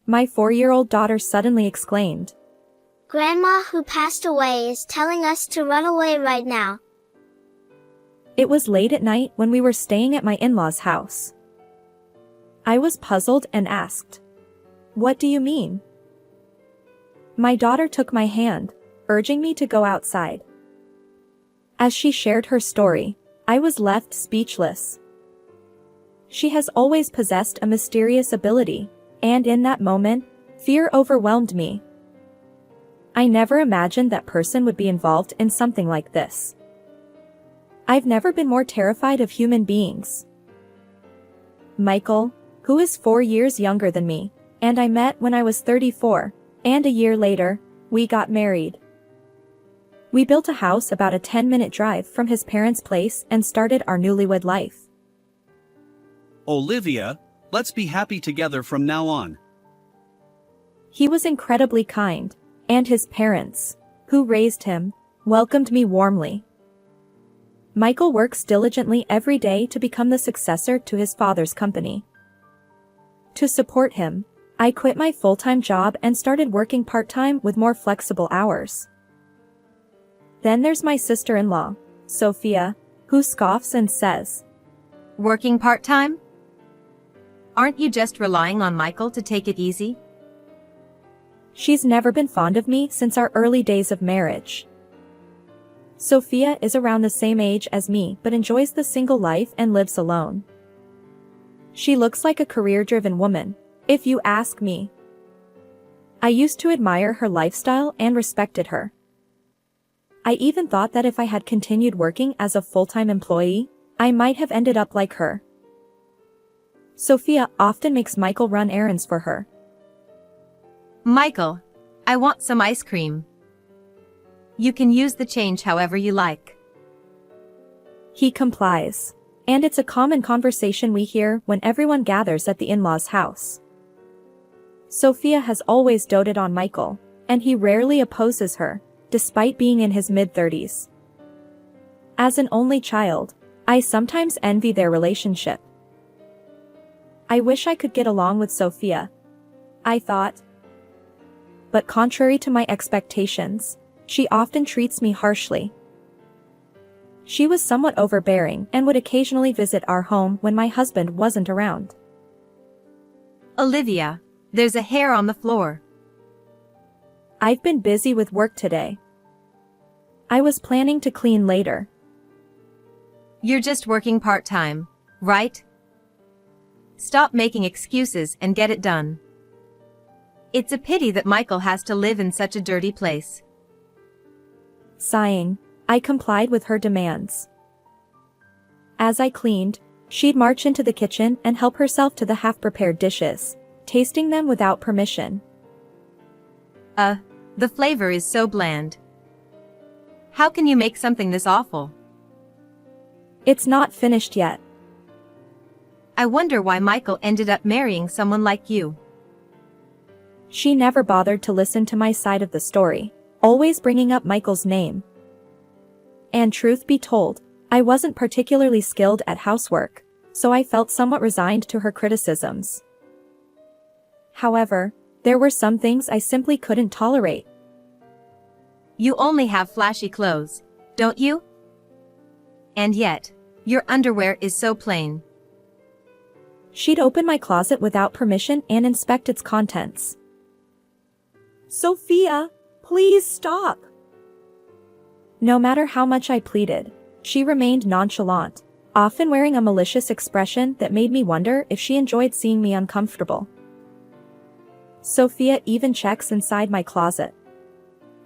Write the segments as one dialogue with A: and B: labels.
A: My 4-year-old daughter suddenly exclaimed.
B: Grandma who passed away is telling us to run away right now.
A: It was late at night when we were staying at my in-laws' house. I was puzzled and asked, "What do you mean?" My daughter took my hand, urging me to go outside. As she shared her story, I was left speechless. She has always possessed a mysterious ability, and in that moment, fear overwhelmed me. I never imagined that person would be involved in something like this. I've never been more terrified of human beings. Michael, who is 4 years younger than me, and I met when I was 34, and a year later, we got married. We built a house about a 10-minute drive from his parents' place and started our newlywed life.
C: Olivia, let's be happy together from now on.
A: He was incredibly kind, and his parents, who raised him, welcomed me warmly. Michael works diligently every day to become the successor to his father's company. To support him, I quit my full-time job and started working part-time with more flexible hours. Then there's my sister-in-law, Sophia, who scoffs and says,
D: "Working part-time? Aren't you just relying on Michael to take it easy?"
A: She's never been fond of me since our early days of marriage. Sophia is around the same age as me but enjoys the single life and lives alone. She looks like a career-driven woman, if you ask me. I used to admire her lifestyle and respected her. I even thought that if I had continued working as a full-time employee, I might have ended up like her. Sophia often makes Michael run errands for her.
D: "Michael, I want some ice cream. You can use the change however you like."
A: He complies, and it's a common conversation we hear when everyone gathers at the in-laws' house. Sophia has always doted on Michael, and he rarely opposes her, despite being in his mid-30s. As an only child, I sometimes envy their relationship. I wish I could get along with Sophia, I thought. But contrary to my expectations, she often treats me harshly. She was somewhat overbearing and would occasionally visit our home when my husband wasn't around.
D: "Olivia, there's a hair on the floor."
A: I've been busy with work today. I was planning to clean later.
D: "You're just working part-time, right? Stop making excuses and get it done. It's a pity that Michael has to live in such a dirty place."
A: Sighing, I complied with her demands. As I cleaned, she'd march into the kitchen and help herself to the half-prepared dishes, tasting them without permission.
D: The flavor is so bland. How can you make something this awful?"
A: It's not finished yet.
D: "I wonder why Michael ended up marrying someone like you."
A: She never bothered to listen to my side of the story, always bringing up Michael's name. And truth be told, I wasn't particularly skilled at housework, so I felt somewhat resigned to her criticisms. However, there were some things I simply couldn't tolerate.
D: "You only have flashy clothes, don't you? And yet, your underwear is so plain."
A: She'd open my closet without permission and inspect its contents. "Sophia, please stop." No matter how much I pleaded, she remained nonchalant, often wearing a malicious expression that made me wonder if she enjoyed seeing me uncomfortable. Sophia even checks inside my closet.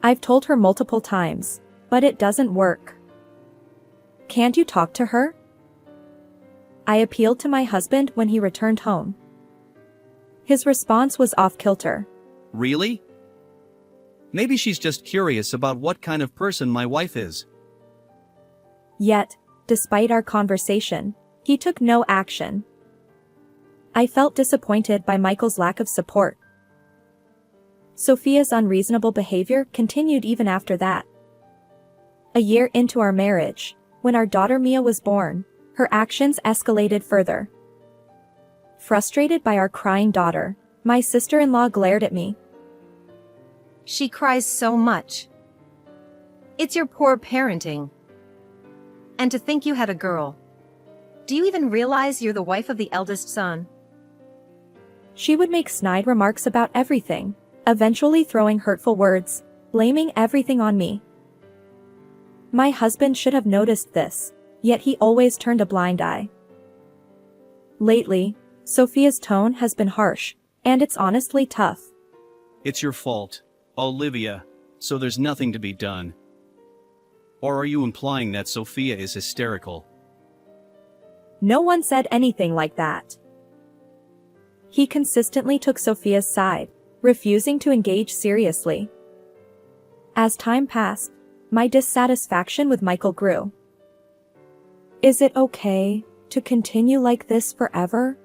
A: I've told her multiple times, but it doesn't work. "Can't you talk to her?" I appealed to my husband when he returned home. His response was off-kilter.
C: Really? Maybe she's just curious about what kind of person my wife is.
A: Yet, despite our conversation, he took no action. I felt disappointed by Michael's lack of support. Sophia's unreasonable behavior continued even after that. A year into our marriage, when our daughter Mia was born, her actions escalated further. Frustrated by our crying daughter, My sister-in-law glared at me.
D: She cries so much. It's your poor parenting. And to think you had a girl. Do you even realize you're the wife of the eldest son?
A: She would make snide remarks about everything, eventually throwing hurtful words, blaming everything on me. My husband should have noticed this, yet he always turned a blind eye. Lately, Sophia's tone has been harsh, and it's honestly tough.
C: It's your fault, Olivia, so there's nothing to be done. Or are you implying that Sophia is hysterical?
A: No one said anything like that. He consistently took Sophia's side, refusing to engage seriously. As time passed, my dissatisfaction with Michael grew. Is it okay to continue like this forever?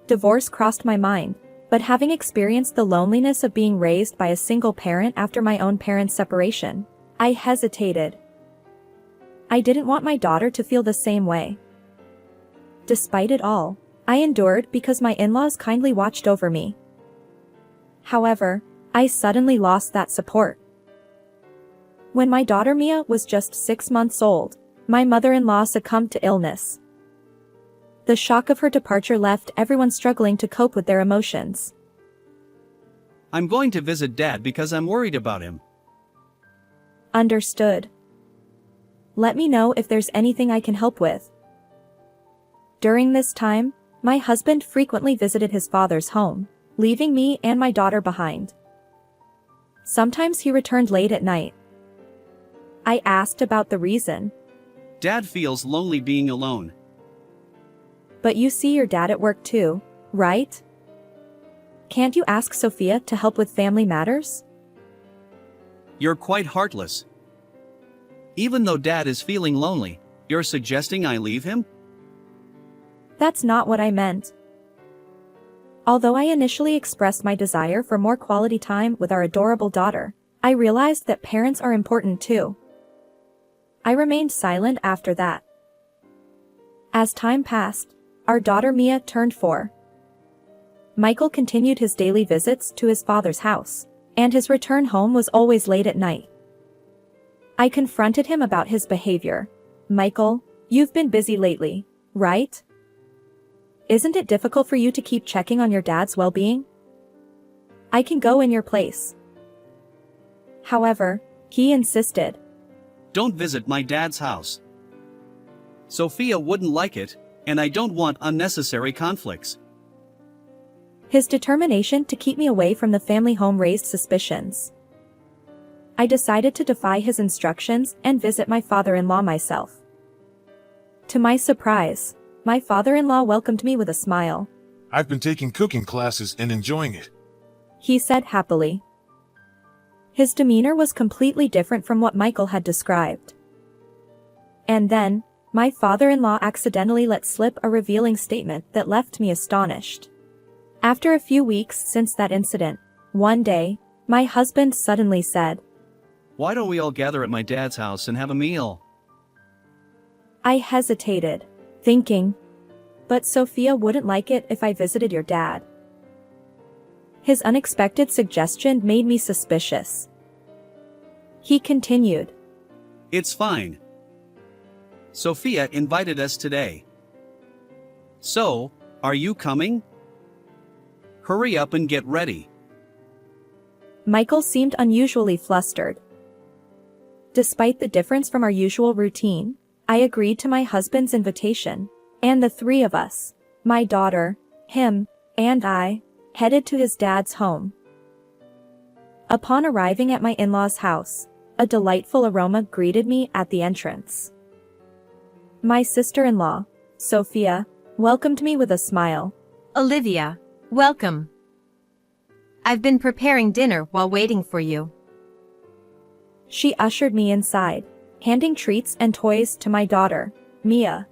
A: Divorce crossed my mind, but having experienced the loneliness of being raised by a single parent after my own parents' separation, I hesitated. I didn't want my daughter to feel the same way. Despite it all, I endured because my in-laws kindly watched over me. However, I suddenly lost that support. When my daughter Mia was just 6 months old, my mother-in-law succumbed to illness. The shock of her departure left everyone struggling to cope with their emotions.
C: I'm going to visit Dad because I'm worried about him.
A: Understood. Let me know if there's anything I can help with. During this time, my husband frequently visited his father's home, leaving me and my daughter behind. Sometimes he returned late at night. I asked about the reason.
C: Dad feels lonely being alone.
A: But you see your dad at work too, right? Can't you ask Sophia to help with family matters?
C: You're quite heartless. Even though Dad is feeling lonely, you're suggesting I leave him?
A: That's not what I meant. Although I initially expressed my desire for more quality time with our adorable daughter, I realized that parents are important too. I remained silent after that. As time passed, our daughter Mia turned 4. Michael continued his daily visits to his father's house, and his return home was always late at night. I confronted him about his behavior. Michael, you've been busy lately, right? Isn't it difficult for you to keep checking on your dad's well-being? I can go in your place. However, he insisted.
C: Don't visit my dad's house. Sophia wouldn't like it, and I don't want unnecessary conflicts.
A: His determination to keep me away from the family home raised suspicions. I decided to defy his instructions and visit my father-in-law myself. To my surprise, my father-in-law welcomed me with a smile.
E: I've been taking cooking classes and enjoying it.
A: He said happily. His demeanor was completely different from what Michael had described. And then, my father-in-law accidentally let slip a revealing statement that left me astonished. After a few weeks since that incident, one day, my husband suddenly said,
C: Why don't we all gather at my dad's house and have a meal?
A: I hesitated, thinking, but Sophia wouldn't like it if I visited your dad. His unexpected suggestion made me suspicious. He continued.
C: It's fine. Sophia invited us today. So, are you coming? Hurry up and get ready.
A: Michael seemed unusually flustered. Despite the difference from our usual routine, I agreed to my husband's invitation, and the 3 of us, my daughter, him, and I, headed to his dad's home. Upon arriving at my in-laws' house, a delightful aroma greeted me at the entrance. My sister-in-law, Sophia, welcomed me with a smile.
D: Olivia, welcome. I've been preparing dinner while waiting for you.
A: She ushered me inside, handing treats and toys to my daughter, Mia.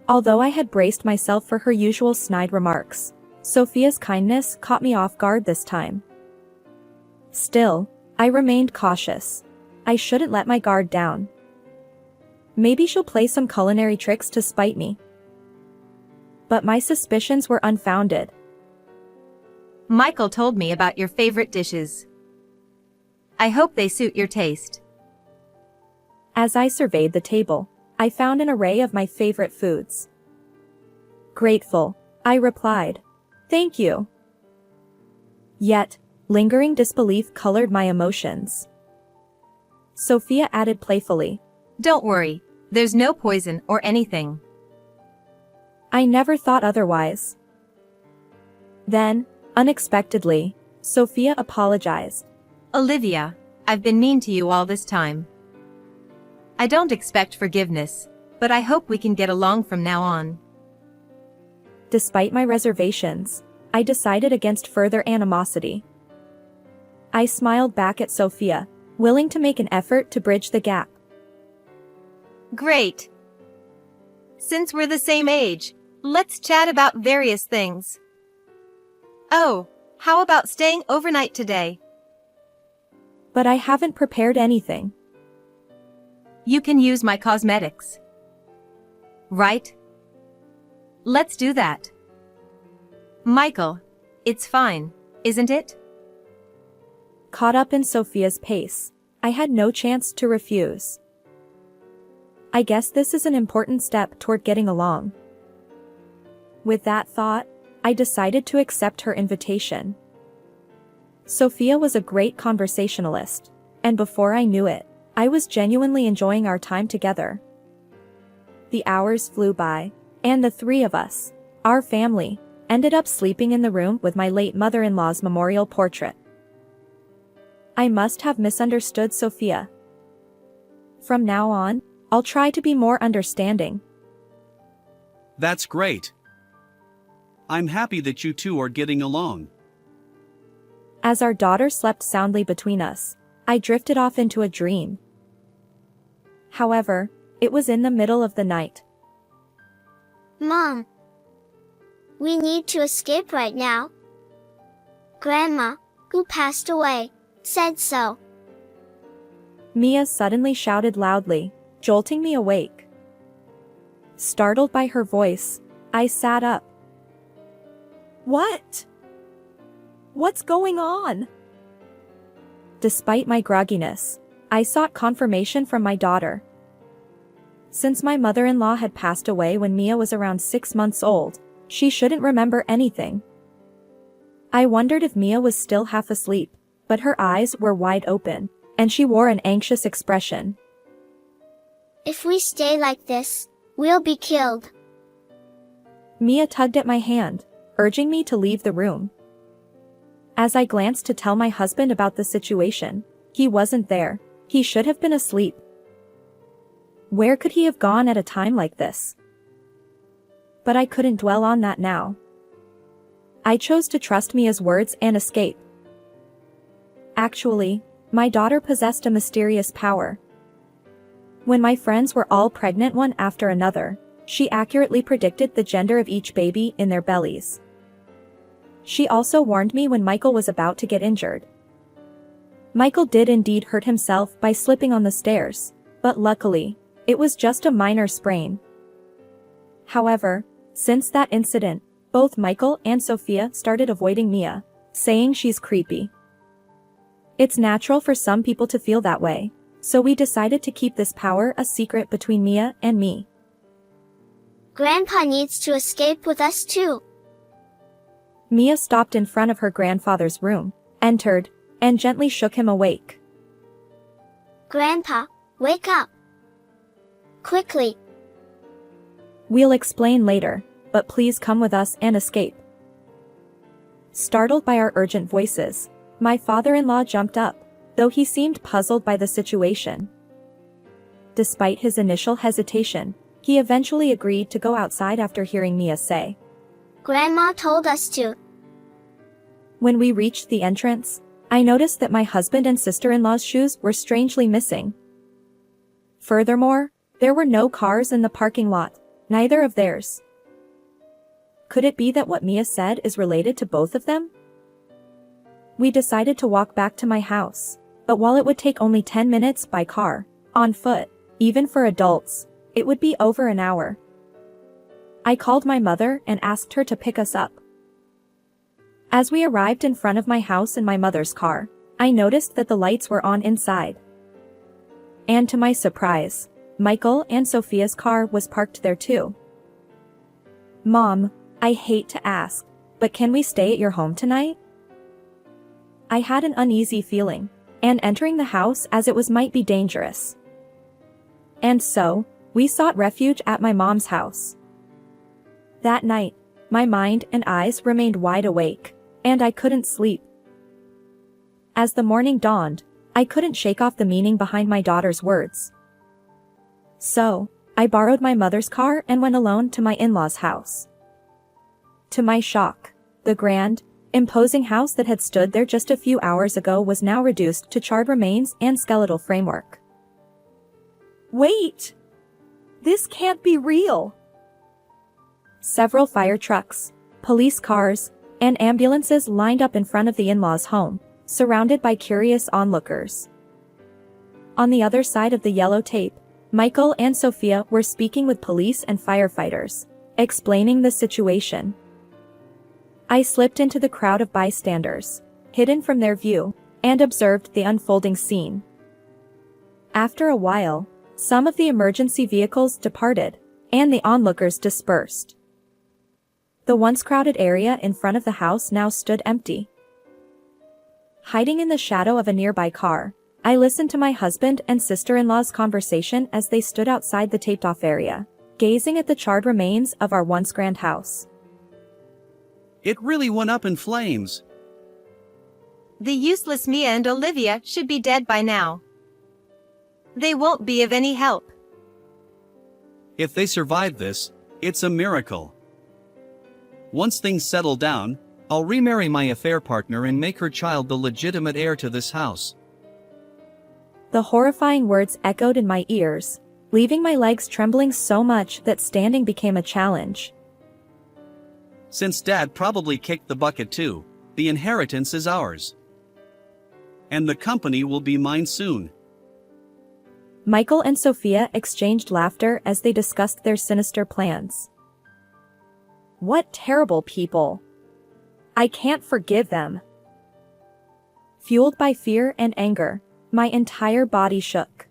A: Although I had braced myself for her usual snide remarks, Sophia's kindness caught me off guard this time. Still, I remained cautious. I shouldn't let my guard down. Maybe she'll play some culinary tricks to spite me. But my suspicions were unfounded.
D: Michael told me about your favorite dishes. I hope they suit your taste.
A: As I surveyed the table, I found an array of my favorite foods. Grateful, I replied. Thank you. Yet, lingering disbelief colored my emotions. Sophia added playfully.
D: Don't worry, there's no poison or anything.
A: I never thought otherwise. Then, unexpectedly, Sophia apologized.
D: Olivia, I've been mean to you all this time. I don't expect forgiveness, but I hope we can get along from now on.
A: Despite my reservations, I decided against further animosity. I smiled back at Sophia, willing to make an effort to bridge the gap.
D: Great. Since we're the same age, let's chat about various things. Oh, how about staying overnight today?
A: But I haven't prepared anything.
D: You can use my cosmetics. Right? Let's do that. Michael, it's fine, isn't it?
A: Caught up in Sophia's pace, I had no chance to refuse. I guess this is an important step toward getting along. With that thought, I decided to accept her invitation. Sophia was a great conversationalist, and before I knew it, I was genuinely enjoying our time together. The hours flew by, and the three of us, our family, ended up sleeping in the room with my late mother-in-law's memorial portrait. I must have misunderstood Sophia. From now on, I'll try to be more understanding.
C: That's great. I'm happy that you two are getting along.
A: As our daughter slept soundly between us, I drifted off into a dream. However, it was in the middle of the night.
B: Mom, we need to escape right now. Grandma, who passed away, said so.
A: Mia suddenly shouted loudly, jolting me awake. Startled by her voice, I sat up. What? What's going on? Despite my grogginess, I sought confirmation from my daughter. Since my mother-in-law had passed away when Mia was around 6 months old, she shouldn't remember anything. I wondered if Mia was still half asleep, but her eyes were wide open, and she wore an anxious expression.
B: If we stay like this, we'll be killed.
A: Mia tugged at my hand, urging me to leave the room. As I glanced to tell my husband about the situation, he wasn't there. He should have been asleep. Where could he have gone at a time like this? But I couldn't dwell on that now. I chose to trust Mia's words and escape. Actually, my daughter possessed a mysterious power. When my friends were all pregnant one after another, she accurately predicted the gender of each baby in their bellies. She also warned me when Michael was about to get injured. Michael did indeed hurt himself by slipping on the stairs, but luckily, it was just a minor sprain. However, since that incident, both Michael and Sophia started avoiding Mia, saying she's creepy. It's natural for some people to feel that way, so we decided to keep this power a secret between Mia and me.
B: Grandpa needs to escape with us too.
A: Mia stopped in front of her grandfather's room, entered, and gently shook him awake.
B: Grandpa, wake up. Quickly.
A: We'll explain later, but please come with us and escape. Startled by our urgent voices, my father-in-law jumped up, though he seemed puzzled by the situation. Despite his initial hesitation, he eventually agreed to go outside after hearing Mia say,
B: Grandma told us to.
A: When we reached the entrance, I noticed that my husband and sister-in-law's shoes were strangely missing. Furthermore, there were no cars in the parking lot, neither of theirs. Could it be that what Mia said is related to both of them? We decided to walk back to my house, but while it would take only 10 minutes by car, on foot, even for adults, it would be over an hour. I called my mother and asked her to pick us up. As we arrived in front of my house in my mother's car, I noticed that the lights were on inside. And to my surprise, Michael and Sophia's car was parked there too. Mom, I hate to ask, but can we stay at your home tonight? I had an uneasy feeling, and entering the house as it was might be dangerous. And so, we sought refuge at my mom's house. That night, my mind and eyes remained wide awake, and I couldn't sleep. As the morning dawned, I couldn't shake off the meaning behind my daughter's words. So, I borrowed my mother's car and went alone to my in-laws' house. To my shock, the grand, imposing house that had stood there just a few hours ago was now reduced to charred remains and skeletal framework. Wait! This can't be real! Several fire trucks, police cars, and ambulances lined up in front of the in-laws' home, surrounded by curious onlookers. On the other side of the yellow tape, Michael and Sophia were speaking with police and firefighters, explaining the situation. I slipped into the crowd of bystanders, hidden from their view, and observed the unfolding scene. After a while, some of the emergency vehicles departed, and the onlookers dispersed. The once crowded area in front of the house now stood empty. Hiding in the shadow of a nearby car, I listened to my husband and sister-in-law's conversation as they stood outside the taped-off area, gazing at the charred remains of our once grand house.
C: It really went up in flames.
D: The useless Mia and Olivia should be dead by now. They won't be of any help.
C: If they survive this, it's a miracle. Once things settle down, I'll remarry my affair partner and make her child the legitimate heir to this house.
A: The horrifying words echoed in my ears, leaving my legs trembling so much that standing became a challenge.
C: Since Dad probably kicked the bucket too, the inheritance is ours. And the company will be mine soon.
A: Michael and Sophia exchanged laughter as they discussed their sinister plans. What terrible people! I can't forgive them. Fueled by fear and anger, my entire body shook.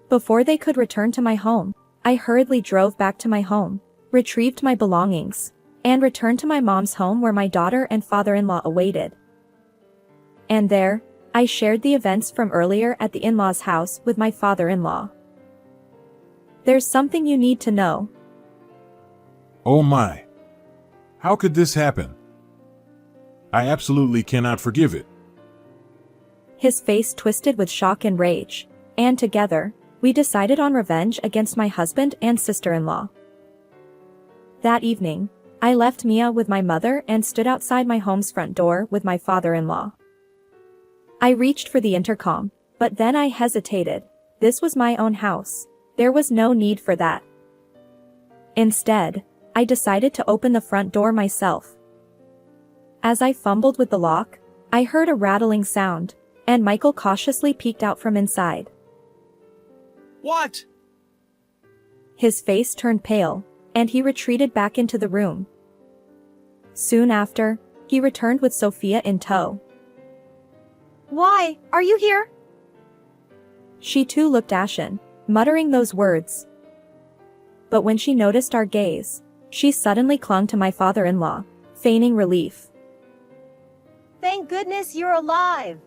A: Before they could return to my home, I hurriedly drove back to my home, retrieved my belongings, and returned to my mom's home where my daughter and father-in-law awaited. And there, I shared the events from earlier at the in-laws' house with my father-in-law. There's something you need to know.
E: Oh my. How could this happen? I absolutely cannot forgive it.
A: His face twisted with shock and rage, and together, we decided on revenge against my husband and sister-in-law. That evening, I left Mia with my mother and stood outside my home's front door with my father-in-law. I reached for the intercom, but then I hesitated. This was my own house. There was no need for that. Instead, I decided to open the front door myself. As I fumbled with the lock, I heard a rattling sound, and Michael cautiously peeked out from inside.
C: What?
A: His face turned pale, and he retreated back into the room. Soon after, he returned with Sophia in tow.
D: Why are you here?
A: She too looked ashen, muttering those words. But when she noticed our gaze, she suddenly clung to my father-in-law, feigning relief.
D: Thank goodness you're alive.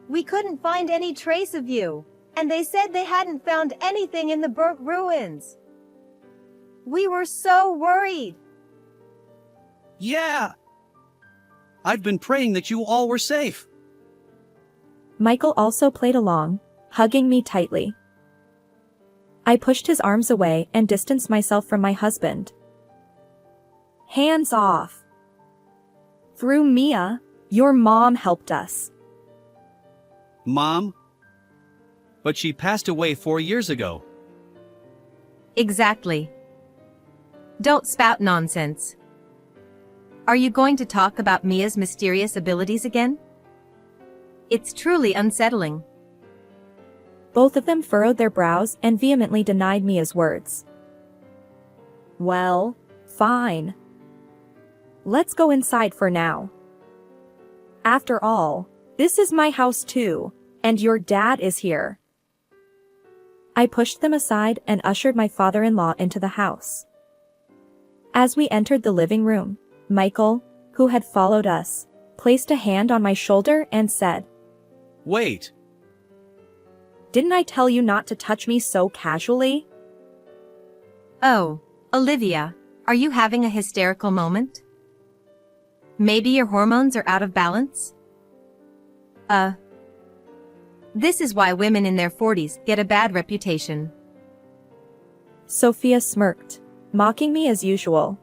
D: We couldn't find any trace of you, and they said they hadn't found anything in the burnt ruins. We were so worried.
C: Yeah. I've been praying that you all were safe.
A: Michael also played along, hugging me tightly. I pushed his arms away and distanced myself from my husband. Hands off. Through Mia, your mom helped us.
C: Mom? But she passed away 4 years ago.
D: Exactly. Don't spout nonsense. Are you going to talk about Mia's mysterious abilities again? It's truly unsettling.
A: Both of them furrowed their brows and vehemently denied Mia's words. Well, fine. let's go inside for now. After all, this is my house too, and your dad is here. I pushed them aside and ushered my father-in-law into the house. As we entered the living room, Michael, who had followed us, placed a hand on my shoulder and said,
C: Wait.
A: "Didn't I tell you not to touch me so casually?"
D: Oh, Olivia, are you having a hysterical moment? Maybe your hormones are out of balance? This is why women in their 40s get a bad reputation.
A: Sophia smirked, mocking me as usual.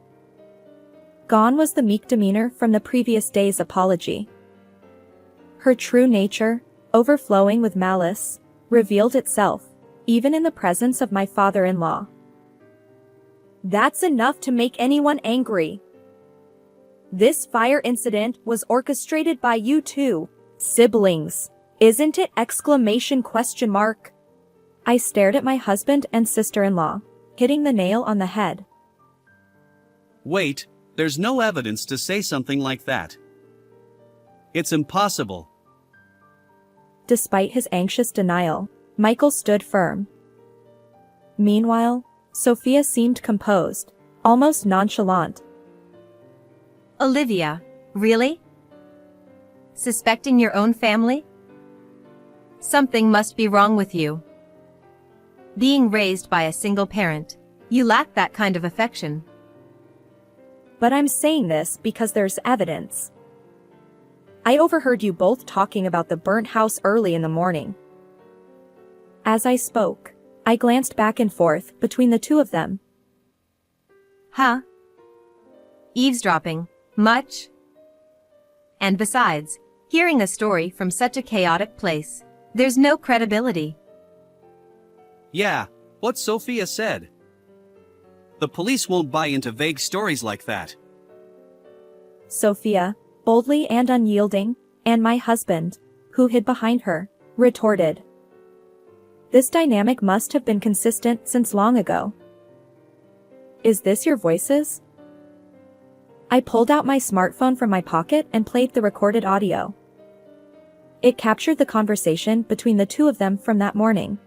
A: Gone was the meek demeanor from the previous day's apology. Her true nature, overflowing with malice, revealed itself, even in the presence of my father-in-law. "That's enough to make anyone angry. This fire incident was orchestrated by you two, siblings, isn't it?" I stared at my husband and sister-in-law, hitting the nail on the head.
C: Wait, there's no evidence to say something like that. It's impossible.
A: Despite his anxious denial, Michael stood firm. Meanwhile, Sophia seemed composed, almost nonchalant.
D: Olivia, really? Suspecting your own family? Something must be wrong with you. Being raised by a single parent, you lack that kind of affection.
A: But I'm saying this because there's evidence. I overheard you both talking about the burnt house early in the morning. As I spoke, I glanced back and forth between the two of them.
D: Huh? Eavesdropping, much? And besides, hearing a story from such a chaotic place, there's no credibility.
C: Yeah, what Sophia said. The police won't buy into vague stories like that.
A: Sophia, boldly and unyielding, and my husband, who hid behind her, retorted. This dynamic must have been consistent since long ago. Is this your voices? I pulled out my smartphone from my pocket and played the recorded audio. It captured the conversation between the two of them from that morning.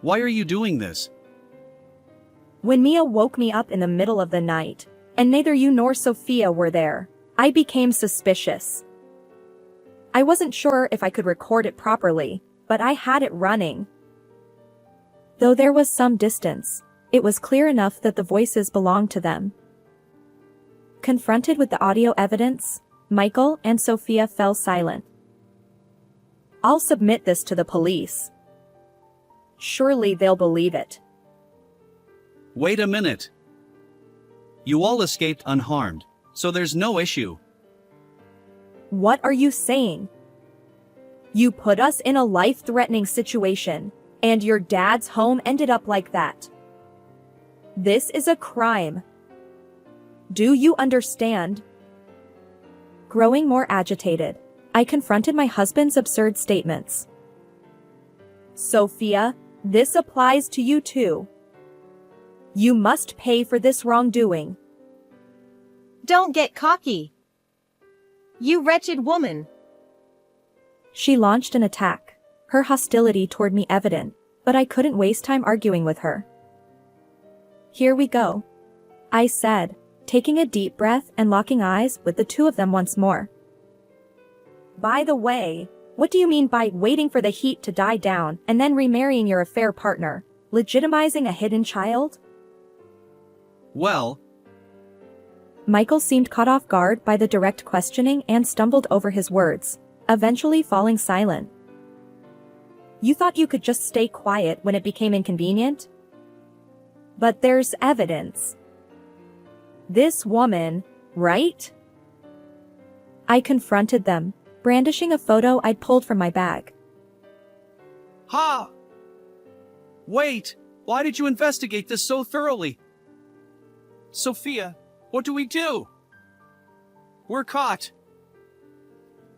C: Why are you doing this?
A: When Mia woke me up in the middle of the night, and neither you nor Sophia were there, I became suspicious. I wasn't sure if I could record it properly, but I had it running. Though there was some distance, it was clear enough that the voices belonged to them. Confronted with the audio evidence, Michael and Sophia fell silent. "I'll submit this to the police. Surely they'll believe it."
C: Wait a minute. You all escaped unharmed, so there's no issue.
A: What are you saying? You put us in a life-threatening situation, and your dad's home ended up like that. This is a crime. Do you understand? Growing more agitated, I confronted my husband's absurd statements. "Sophia, this applies to you too. You must pay for this wrongdoing."
D: Don't get cocky. You wretched woman.
A: She launched an attack, her hostility toward me evident, but I couldn't waste time arguing with her. "Here we go," I said, taking a deep breath and locking eyes with the two of them once more. "By the way, what do you mean by waiting for the heat to die down and then remarrying your affair partner, legitimizing a hidden child?"
C: Well,
A: Michael seemed caught off guard by the direct questioning and stumbled over his words, eventually falling silent. "You thought you could just stay quiet when it became inconvenient? But there's evidence. This woman, right?" I confronted them, brandishing a photo I'd pulled from my bag.
C: Ha! Wait, why did you investigate this so thoroughly? Sophia, what do we do? We're caught.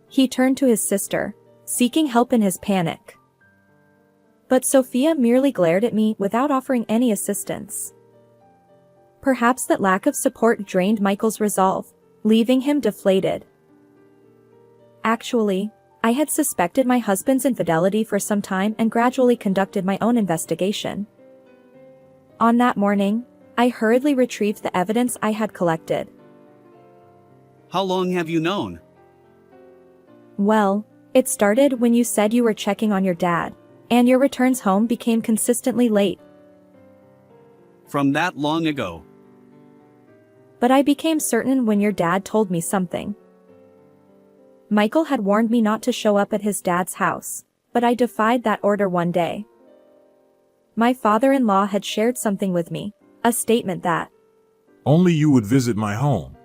A: He turned to his sister, seeking help in his panic. But Sophia merely glared at me without offering any assistance. Perhaps that lack of support drained Michael's resolve, leaving him deflated. Actually, I had suspected my husband's infidelity for some time and gradually conducted my own investigation. On that morning, I hurriedly retrieved the evidence I had collected.
C: How long have you known?
A: Well, it started when you said you were checking on your dad, and your returns home became consistently late.
C: From that long ago.
A: But I became certain when your dad told me something. Michael had warned me not to show up at his dad's house, but I defied that order one day. My father-in-law had shared something with me, a statement that,
E: Only you would visit my home.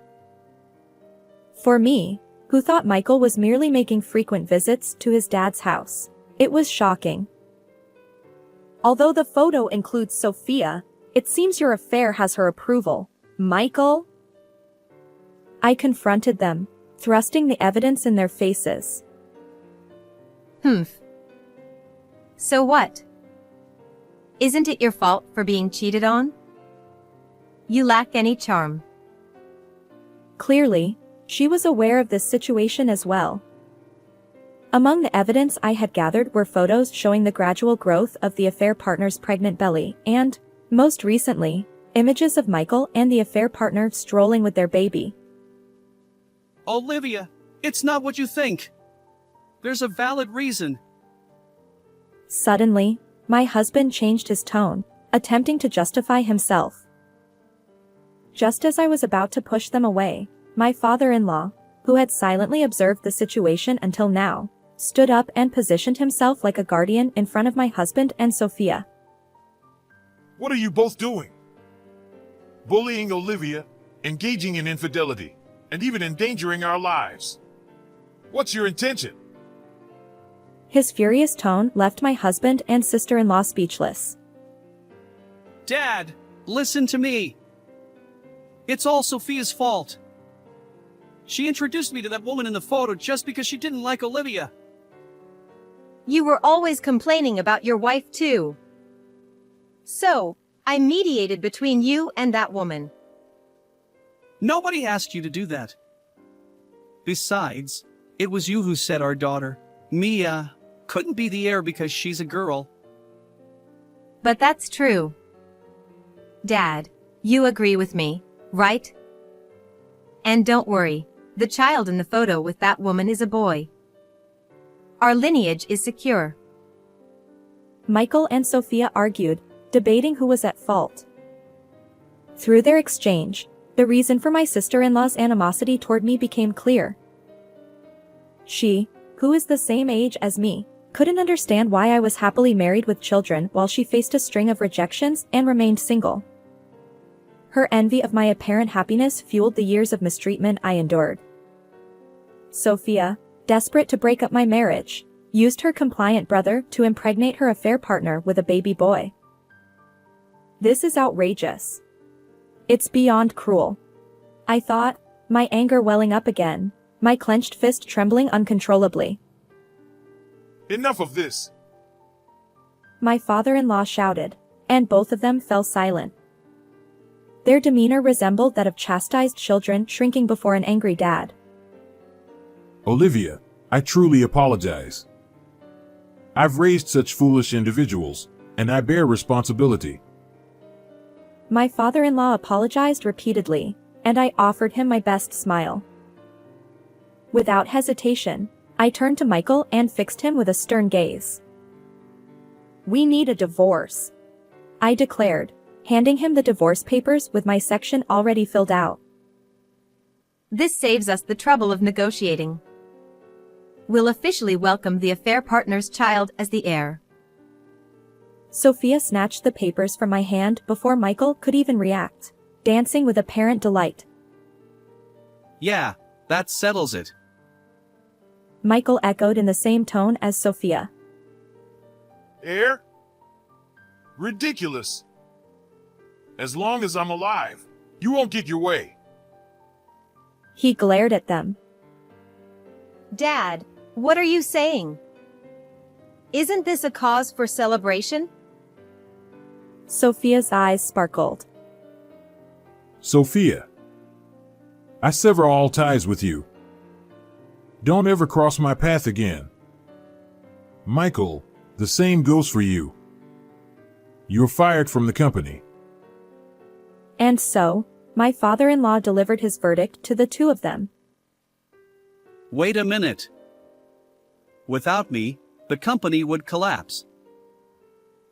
A: for me, who thought Michael was merely making frequent visits to his dad's house, it was shocking. Although the photo includes Sophia, it seems your affair has her approval, Michael? I confronted them, thrusting the evidence in their faces.
D: Humph. So what? Isn't it your fault for being cheated on? You lack any charm.
A: Clearly, she was aware of this situation as well. Among the evidence I had gathered were photos showing the gradual growth of the affair partner's pregnant belly and, most recently, images of Michael and the affair partner strolling with their baby.
C: Olivia, it's not what you think. There's a valid reason.
A: Suddenly, my husband changed his tone, attempting to justify himself. Just as I was about to push them away, my father-in-law, who had silently observed the situation until now, stood up and positioned himself like a guardian in front of my husband and Sophia.
E: What are you both doing? Bullying Olivia, engaging in infidelity, and even endangering our lives. What's your intention?
A: His furious tone left my husband and sister-in-law speechless.
C: Dad, listen to me. It's all Sophia's fault. She introduced me to that woman in the photo just because she didn't like Olivia.
D: You were always complaining about your wife too. So, I mediated between you and that woman.
C: Nobody asked you to do that. Besides, it was you who said our daughter, Mia, couldn't be the heir because she's a girl.
D: But that's true. Dad, you agree with me, right? And don't worry, the child in the photo with that woman is a boy. Our lineage is secure.
A: Michael and Sophia argued, debating who was at fault. Through their exchange, the reason for my sister-in-law's animosity toward me became clear. She, who is the same age as me, couldn't understand why I was happily married with children while she faced a string of rejections and remained single. Her envy of my apparent happiness fueled the years of mistreatment I endured. Sophia, desperate to break up my marriage, used her compliant brother to impregnate her affair partner with a baby boy. This is outrageous. It's beyond cruel. I thought, my anger welling up again, my clenched fist trembling uncontrollably.
E: Enough of this.
A: My father-in-law shouted, and both of them fell silent. Their demeanor resembled that of chastised children shrinking before an angry dad.
E: Olivia, I truly apologize. I've raised such foolish individuals, and I bear responsibility.
A: My father-in-law apologized repeatedly, and I offered him my best smile. Without hesitation, I turned to Michael and fixed him with a stern gaze. We need a divorce, I declared, handing him the divorce papers with my section already filled out.
D: This saves us the trouble of negotiating. We'll officially welcome the affair partner's child as the heir.
A: Sophia snatched the papers from my hand before Michael could even react, dancing with apparent delight.
C: Yeah, that settles it.
A: Michael echoed in the same tone as Sophia.
E: Heir? Ridiculous. As long as I'm alive, you won't get your way.
A: He glared at them.
D: Dad, what are you saying? Isn't this a cause for celebration?
A: Sophia's eyes sparkled.
E: Sophia, I sever all ties with you. Don't ever cross my path again. Michael, the same goes for you. You're fired from the company.
A: And so, my father-in-law delivered his verdict to the two of them.
C: Wait a minute. Without me, the company would collapse.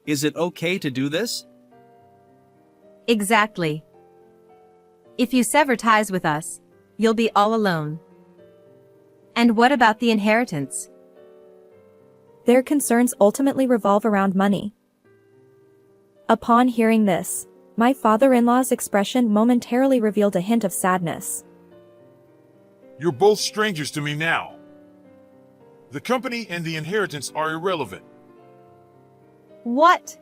C: Is it okay to do this?
D: Exactly. If you sever ties with us, you'll be all alone. And what about the inheritance?
A: Their concerns ultimately revolve around money. Upon hearing this, my father-in-law's expression momentarily revealed a hint of sadness.
E: You're both strangers to me now. The company and the inheritance are irrelevant.
D: What?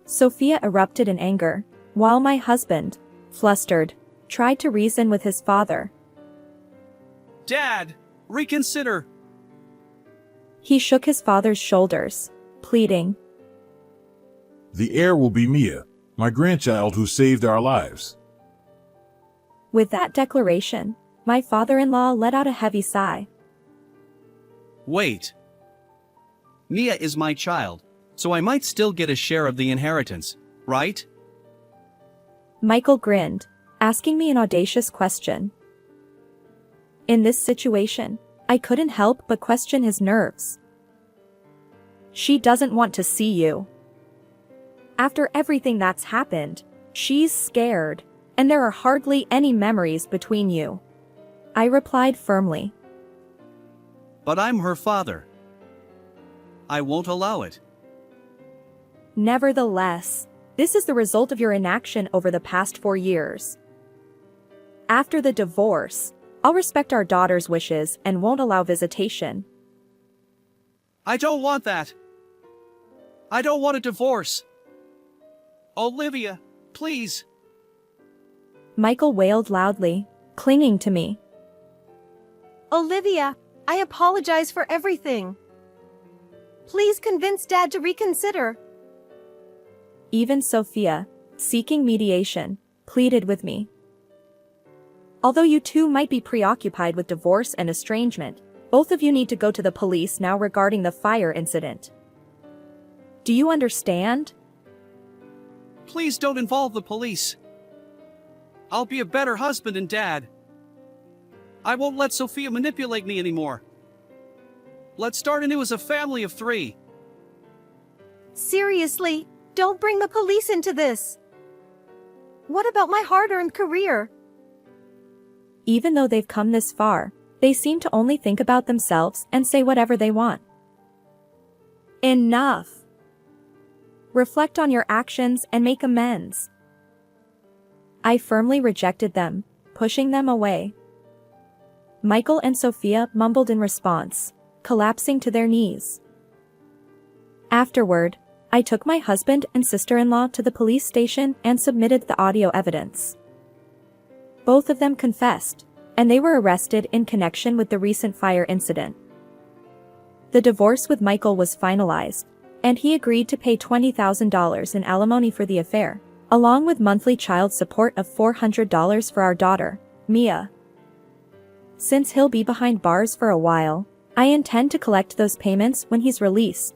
A: Sophia erupted in anger, while my husband, flustered, tried to reason with his father.
C: Dad, reconsider.
A: He shook his father's shoulders, pleading.
E: The heir will be Mia, my grandchild who saved our lives.
A: With that declaration, my father-in-law let out a heavy sigh.
C: Wait. Mia is my child, so I might still get a share of the inheritance, right?
A: Michael grinned, asking me an audacious question. In this situation, I couldn't help but question his nerves. She doesn't want to see you. After everything that's happened, she's scared, and there are hardly any memories between you. I replied firmly.
C: But I'm her father. I won't allow it.
A: Nevertheless, this is the result of your inaction over the past 4 years. After the divorce, I'll respect our daughter's wishes and won't allow visitation.
C: I don't want that. I don't want a divorce. Olivia, please.
A: Michael wailed loudly, clinging to me.
D: Olivia, I apologize for everything. Please convince Dad to reconsider.
A: Even Sophia, seeking mediation, pleaded with me. Although you two might be preoccupied with divorce and estrangement, both of you need to go to the police now regarding the fire incident. Do you understand?
C: Please don't involve the police. I'll be a better husband and dad. I won't let Sophia manipulate me anymore. Let's start anew as a family of 3.
D: Seriously, don't bring the police into this. What about my hard-earned career?
A: Even though they've come this far, they seem to only think about themselves and say whatever they want. Enough. Reflect on your actions and make amends. I firmly rejected them, pushing them away. Michael and Sophia mumbled in response, collapsing to their knees. Afterward, I took my husband and sister-in-law to the police station and submitted the audio evidence. Both of them confessed, and they were arrested in connection with the recent fire incident. The divorce with Michael was finalized, and he agreed to pay $20,000 in alimony for the affair, along with monthly child support of $400 for our daughter, Mia. Since he'll be behind bars for a while, I intend to collect those payments when he's released.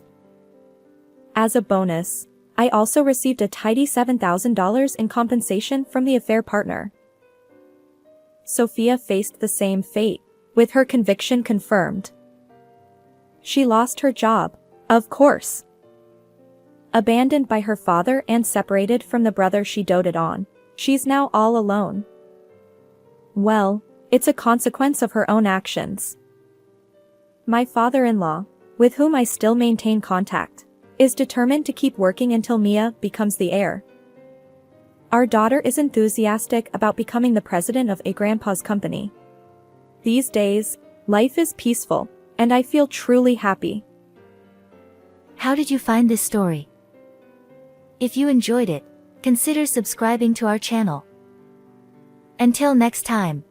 A: As a bonus, I also received a tidy $7,000 in compensation from the affair partner. Sophia faced the same fate, with her conviction confirmed. She lost her job, of course. Abandoned by her father and separated from the brother she doted on, she's now all alone. Well, it's a consequence of her own actions. My father-in-law, with whom I still maintain contact, is determined to keep working until Mia becomes the heir. Our daughter is enthusiastic about becoming the president of a grandpa's company. These days, life is peaceful, and I feel truly happy.
F: How did you find this story? If you enjoyed it, consider subscribing to our channel. Until next time.